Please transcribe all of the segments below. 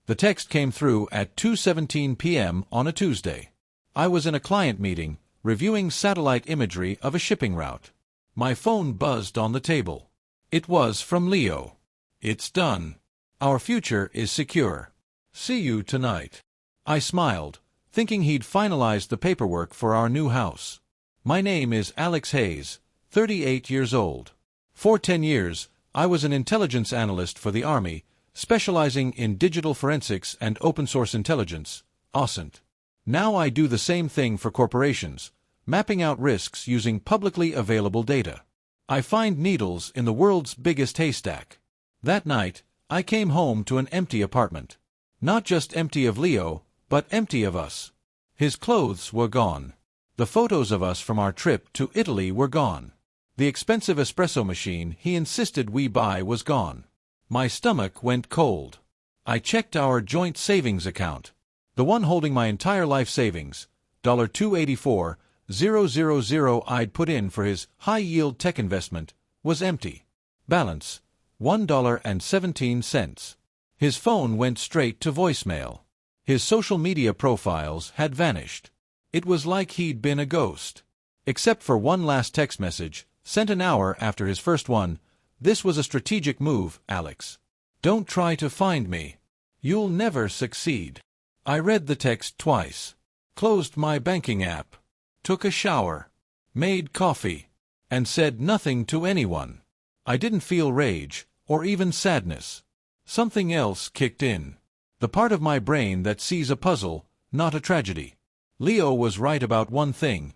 The text came through at 2:17 p.m. on a Tuesday. I was in a client meeting, reviewing satellite imagery of a shipping route. My phone buzzed on the table. It was from Leo. "It's done. Our future is secure. See you tonight." I smiled, thinking he'd finalized the paperwork for our new house. My name is Alex Hayes, 38 years old. For 10 years, I was an intelligence analyst for the Army, specializing in digital forensics and open-source intelligence, OSINT. Now I do the same thing for corporations, mapping out risks using publicly available data. I find needles in the world's biggest haystack. That night, I came home to an empty apartment. Not just empty of Leo, but empty of us. His clothes were gone. The photos of us from our trip to Italy were gone. The expensive espresso machine he insisted we buy was gone. My stomach went cold. I checked our joint savings account. The one holding my entire life savings, $284,000 I'd put in for his high-yield tech investment, was empty. Balance, $1.17. His phone went straight to voicemail. His social media profiles had vanished. It was like he'd been a ghost. Except for one last text message, sent an hour after his first one. "This was a strategic move, Alex. Don't try to find me. You'll never succeed." I read the text twice, closed my banking app, took a shower, made coffee, and said nothing to anyone. I didn't feel rage, or even sadness. Something else kicked in. The part of my brain that sees a puzzle, not a tragedy. Leo was right about one thing.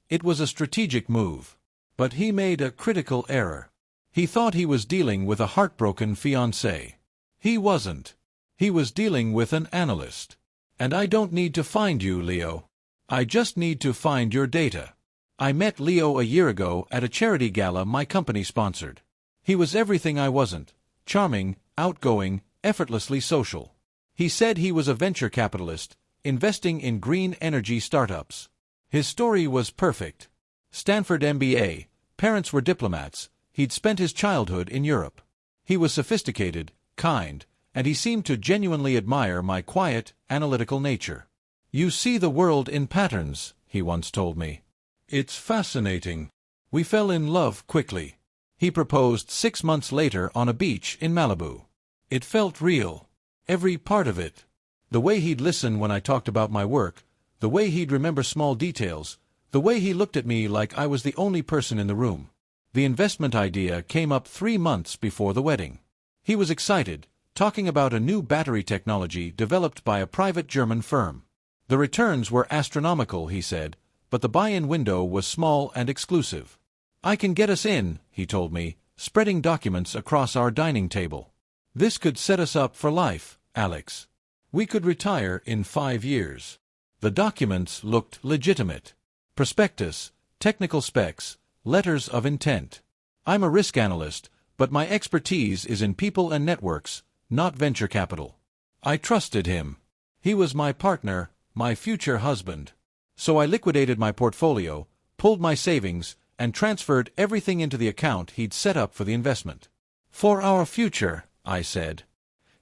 It was a strategic move. But he made a critical error. He thought he was dealing with a heartbroken fiancé. He wasn't. He was dealing with an analyst. And I don't need to find you, Leo. I just need to find your data. I met Leo a year ago at a charity gala my company sponsored. He was everything I wasn't: charming, outgoing, effortlessly social. He said he was a venture capitalist, investing in green energy startups. His story was perfect. Stanford MBA, parents were diplomats, he'd spent his childhood in Europe. He was sophisticated, kind, and he seemed to genuinely admire my quiet, analytical nature. "You see the world in patterns," he once told me. "It's fascinating." We fell in love quickly. He proposed 6 months later on a beach in Malibu. It felt real. Every part of it. The way he'd listen when I talked about my work, the way he'd remember small details, the way he looked at me like I was the only person in the room. The investment idea came up 3 months before the wedding. He was excited, talking about a new battery technology developed by a private German firm. The returns were astronomical, he said, but the buy-in window was small and exclusive. "I can get us in," he told me, spreading documents across our dining table. "This could set us up for life, Alex. We could retire in 5 years." The documents looked legitimate. Prospectus, technical specs, letters of intent. I'm a risk analyst, but my expertise is in people and networks, not venture capital. I trusted him. He was my partner, my future husband. So I liquidated my portfolio, pulled my savings, and transferred everything into the account he'd set up for the investment. "For our future," I said.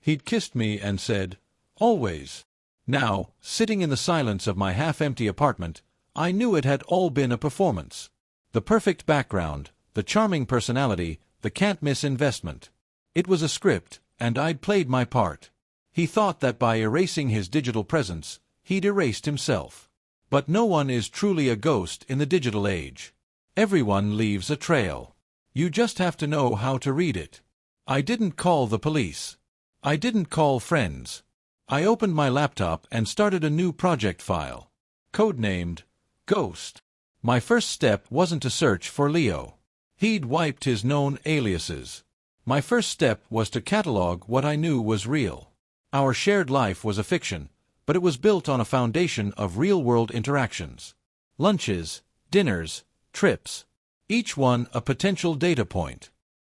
He'd kissed me and said, "Always." Now, sitting in the silence of my half-empty apartment, I knew it had all been a performance. The perfect background, the charming personality, the can't-miss investment. It was a script, and I'd played my part. He thought that by erasing his digital presence, he'd erased himself. But no one is truly a ghost in the digital age. Everyone leaves a trail. You just have to know how to read it. I didn't call the police. I didn't call friends. I opened my laptop and started a new project file. Codenamed Ghost. My first step wasn't to search for Leo. He'd wiped his known aliases. My first step was to catalog what I knew was real. Our shared life was a fiction, but it was built on a foundation of real-world interactions. Lunches, dinners, trips. Each one a potential data point.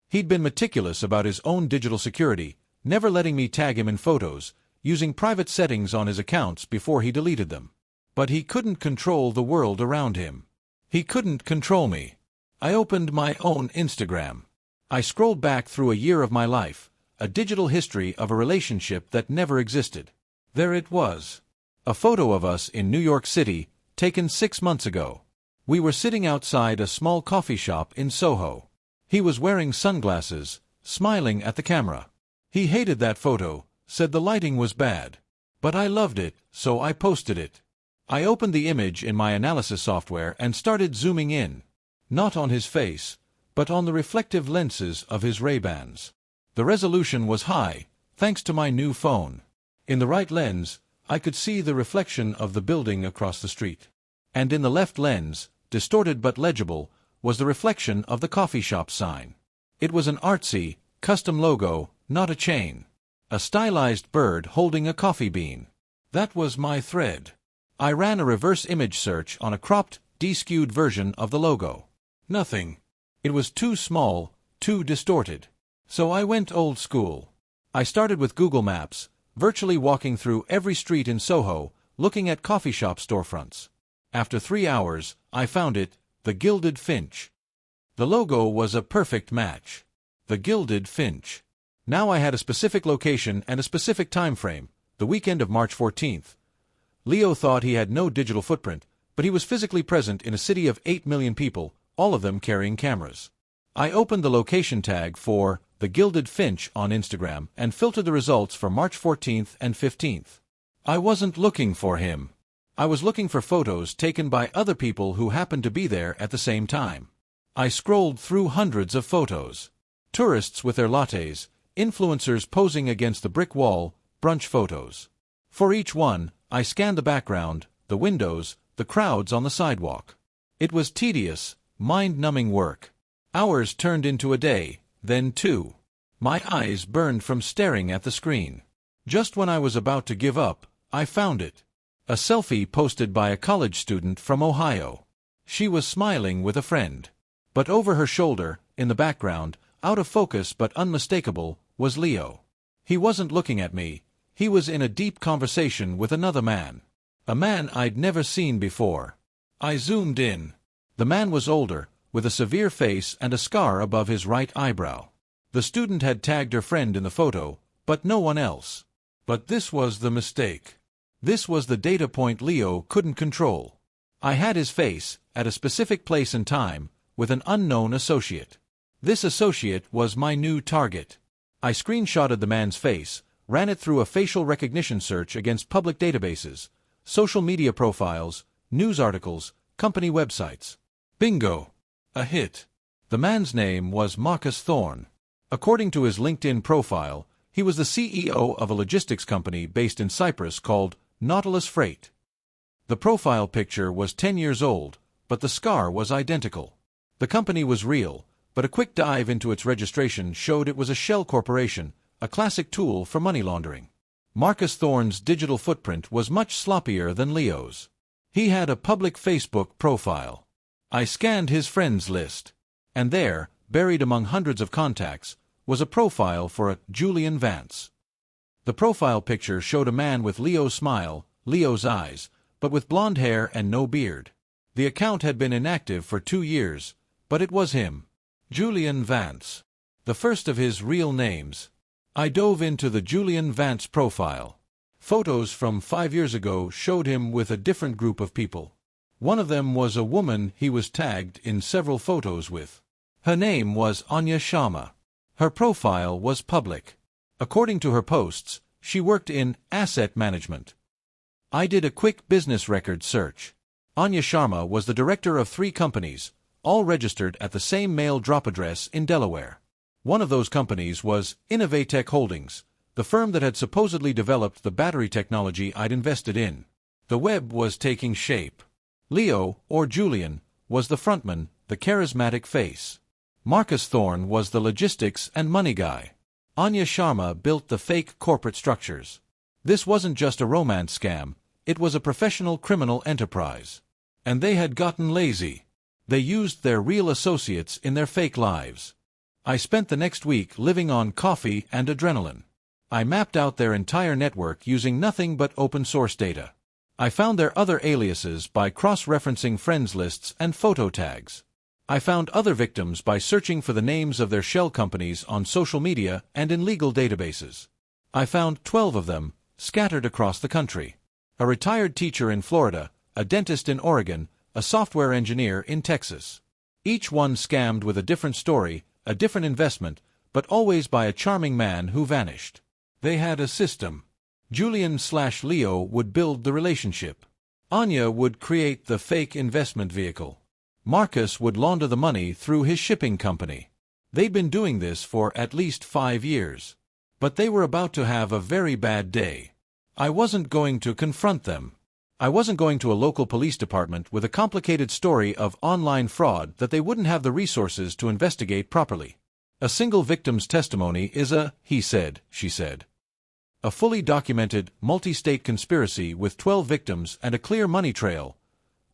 He'd been meticulous about his own digital security, never letting me tag him in photos, using private settings on his accounts before he deleted them. But he couldn't control the world around him. He couldn't control me. I opened my own Instagram. I scrolled back through a year of my life, a digital history of a relationship that never existed. There it was. A photo of us in New York City, taken 6 months ago. We were sitting outside a small coffee shop in Soho. He was wearing sunglasses, smiling at the camera. He hated that photo, said the lighting was bad. But I loved it, so I posted it. I opened the image in my analysis software and started zooming in. Not on his face, but on the reflective lenses of his Ray-Bans. The resolution was high, thanks to my new phone. In the right lens, I could see the reflection of the building across the street. And in the left lens, distorted but legible, was the reflection of the coffee shop sign. It was an artsy, custom logo, not a chain. A stylized bird holding a coffee bean. That was my thread. I ran a reverse image search on a cropped, de-skewed version of the logo. Nothing. It was too small, too distorted. So I went old school. I started with Google Maps, virtually walking through every street in Soho, looking at coffee shop storefronts. After 3 hours, I found it, the Gilded Finch. The logo was a perfect match. The Gilded Finch. Now I had a specific location and a specific time frame, the weekend of March 14th. Leo thought he had no digital footprint, but he was physically present in a city of 8 million people, all of them carrying cameras. I opened the location tag for The Gilded Finch on Instagram and filtered the results for March 14th and 15th. I wasn't looking for him. I was looking for photos taken by other people who happened to be there at the same time. I scrolled through hundreds of photos. Tourists with their lattes, influencers posing against the brick wall, brunch photos. For each one, I scanned the background, the windows, the crowds on the sidewalk. It was tedious, mind-numbing work. Hours turned into a day, then 2. My eyes burned from staring at the screen. Just when I was about to give up, I found it. A selfie posted by a college student from Ohio. She was smiling with a friend. But over her shoulder, in the background, out of focus but unmistakable, was Leo. He wasn't looking at me. He was in a deep conversation with another man. A man I'd never seen before. I zoomed in. The man was older, with a severe face and a scar above his right eyebrow. The student had tagged her friend in the photo, but no one else. But this was the mistake. This was the data point Leo couldn't control. I had his face, at a specific place and time, with an unknown associate. This associate was my new target. I screenshotted the man's face, ran it through a facial recognition search against public databases, social media profiles, news articles, company websites. Bingo! A hit. The man's name was Marcus Thorne. According to his LinkedIn profile, he was the CEO of a logistics company based in Cyprus called Nautilus Freight. The profile picture was 10 years old, but the scar was identical. The company was real, but a quick dive into its registration showed it was a shell corporation, a classic tool for money laundering. Marcus Thorne's digital footprint was much sloppier than Leo's. He had a public Facebook profile. I scanned his friends list, and there, buried among hundreds of contacts, was a profile for a Julian Vance. The profile picture showed a man with Leo's smile, Leo's eyes, but with blonde hair and no beard. The account had been inactive for 2 years, but it was him. Julian Vance. The first of his real names. I dove into the Julian Vance profile. Photos from 5 years ago showed him with a different group of people. One of them was a woman he was tagged in several photos with. Her name was Anya Sharma. Her profile was public. According to her posts, she worked in asset management. I did a quick business record search. Anya Sharma was the director of 3 companies, all registered at the same mail drop address in Delaware. One of those companies was Innovatech Holdings, the firm that had supposedly developed the battery technology I'd invested in. The web was taking shape. Leo, or Julian, was the frontman, the charismatic face. Marcus Thorne was the logistics and money guy. Anya Sharma built the fake corporate structures. This wasn't just a romance scam, it was a professional criminal enterprise. And they had gotten lazy. They used their real associates in their fake lives. I spent the next week living on coffee and adrenaline. I mapped out their entire network using nothing but open-source data. I found their other aliases by cross-referencing friends lists and photo tags. I found other victims by searching for the names of their shell companies on social media and in legal databases. I found 12 of them, scattered across the country. A retired teacher in Florida, a dentist in Oregon, a software engineer in Texas. Each one scammed with a different story, a different investment, but always by a charming man who vanished. They had a system. Julian/Leo would build the relationship. Anya would create the fake investment vehicle. Marcus would launder the money through his shipping company. They'd been doing this for at least 5 years. But they were about to have a very bad day. I wasn't going to confront them. I wasn't going to a local police department with a complicated story of online fraud that they wouldn't have the resources to investigate properly. A single victim's testimony is a he said, she said. A fully documented, multi-state conspiracy with 12 victims and a clear money trail.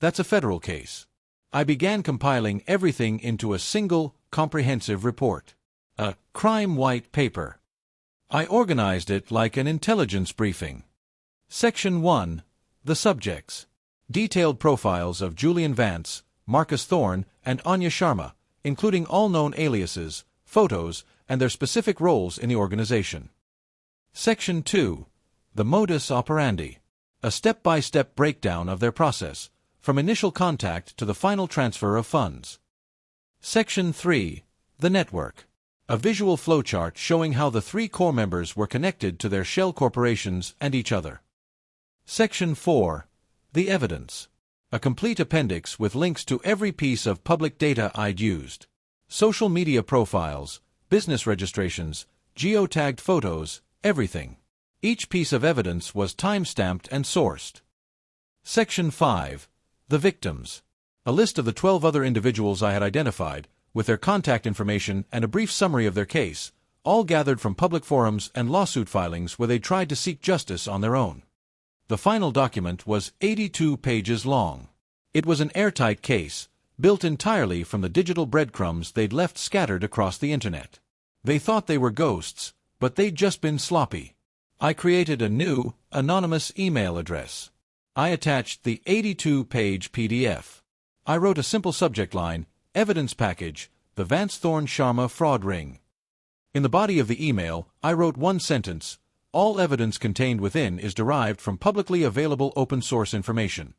That's a federal case. I began compiling everything into a single, comprehensive report. A crime white paper. I organized it like an intelligence briefing. Section 1. The subjects. Detailed profiles of Julian Vance, Marcus Thorne, and Anya Sharma, including all known aliases, photos, and their specific roles in the organization. Section 2. The modus operandi. A step-by-step breakdown of their process, from initial contact to the final transfer of funds. Section 3. The network. A visual flowchart showing how the 3 core members were connected to their shell corporations and each other. Section 4. The evidence. A complete appendix with links to every piece of public data I'd used. Social media profiles, business registrations, geotagged photos, everything. Each piece of evidence was time-stamped and sourced. Section 5. The victims. A list of the 12 other individuals I had identified, with their contact information and a brief summary of their case, all gathered from public forums and lawsuit filings where they tried to seek justice on their own. The final document was 82 pages long. It was an airtight case, built entirely from the digital breadcrumbs they'd left scattered across the internet. They thought they were ghosts, but they'd just been sloppy. I created a new, anonymous email address. I attached the 82-page PDF. I wrote a simple subject line, Evidence Package, the Vance Thorne Sharma Fraud Ring. In the body of the email, I wrote one sentence, all evidence contained within is derived from publicly available open-source information.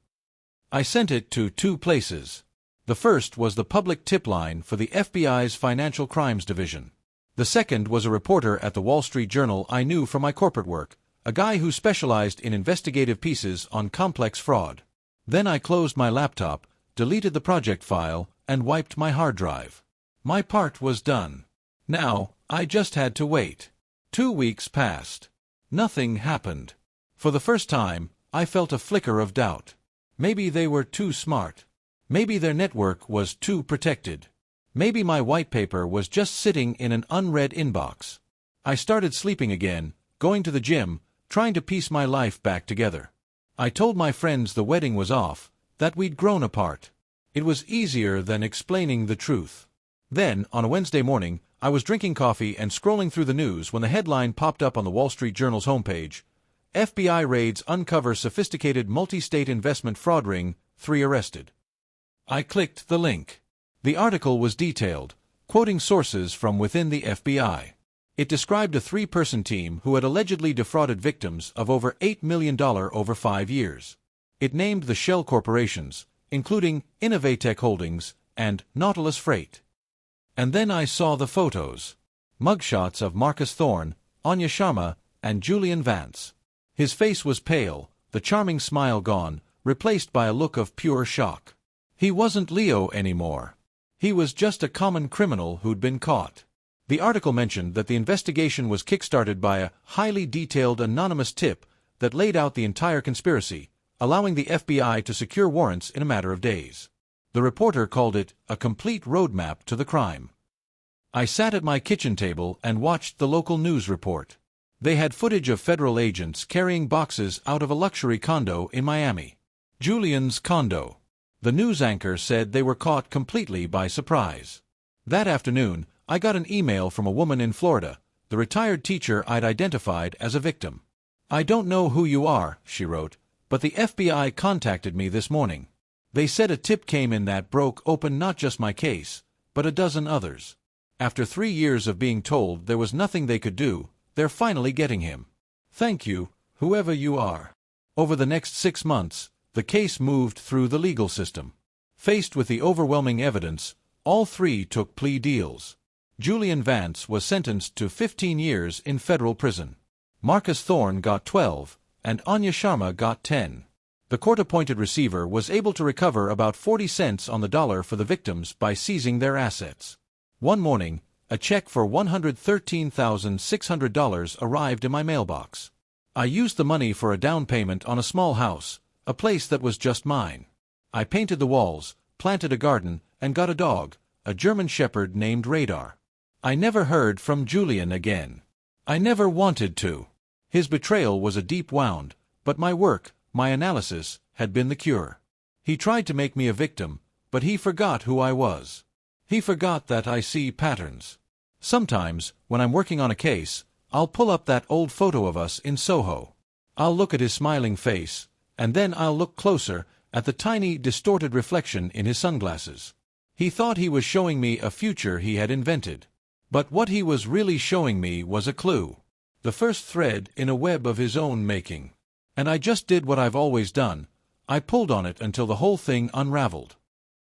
I sent it to 2 places. The first was the public tip line for the FBI's Financial Crimes Division. The second was a reporter at the Wall Street Journal I knew from my corporate work, a guy who specialized in investigative pieces on complex fraud. Then I closed my laptop, deleted the project file, and wiped my hard drive. My part was done. Now, I just had to wait. 2 weeks passed. Nothing happened. For the first time, I felt a flicker of doubt. Maybe they were too smart. Maybe their network was too protected. Maybe my white paper was just sitting in an unread inbox. I started sleeping again, going to the gym, trying to piece my life back together. I told my friends the wedding was off, that we'd grown apart. It was easier than explaining the truth. Then, on a Wednesday morning, I was drinking coffee and scrolling through the news when the headline popped up on the Wall Street Journal's homepage, FBI raids uncover sophisticated multi-state investment fraud ring, 3 arrested. I clicked the link. The article was detailed, quoting sources from within the FBI. It described a 3-person team who had allegedly defrauded victims of over $8 million over 5 years. It named the shell corporations, including Innovatech Holdings and Nautilus Freight. And then I saw the photos. Mugshots of Marcus Thorne, Anya Sharma, and Julian Vance. His face was pale, the charming smile gone, replaced by a look of pure shock. He wasn't Leo anymore. He was just a common criminal who'd been caught. The article mentioned that the investigation was kick-started by a highly detailed anonymous tip that laid out the entire conspiracy, allowing the FBI to secure warrants in a matter of days. The reporter called it a complete roadmap to the crime. I sat at my kitchen table and watched the local news report. They had footage of federal agents carrying boxes out of a luxury condo in Miami. Julian's condo. The news anchor said they were caught completely by surprise. That afternoon, I got an email from a woman in Florida, the retired teacher I'd identified as a victim. "I don't know who you are," she wrote, "but the FBI contacted me this morning. They said a tip came in that broke open not just my case, but a dozen others. After 3 years of being told there was nothing they could do, they're finally getting him. Thank you, whoever you are. Over the next 6 months, the case moved through the legal system. Faced with the overwhelming evidence, all 3 took plea deals. Julian Vance was sentenced to 15 years in federal prison. Marcus Thorne got 12, and Anya Sharma got 10. The court-appointed receiver was able to recover about 40 cents on the dollar for the victims by seizing their assets. One morning, a check for $113,600 arrived in my mailbox. I used the money for a down payment on a small house, a place that was just mine. I painted the walls, planted a garden, and got a dog, a German Shepherd named Radar. I never heard from Julian again. I never wanted to. His betrayal was a deep wound, but my work, my analysis, had been the cure. He tried to make me a victim, but he forgot who I was. He forgot that I see patterns. Sometimes, when I'm working on a case, I'll pull up that old photo of us in Soho. I'll look at his smiling face, and then I'll look closer at the tiny, distorted reflection in his sunglasses. He thought he was showing me a future he had invented. But what he was really showing me was a clue. The first thread in a web of his own making. And I just did what I've always done. I pulled on it until the whole thing unraveled.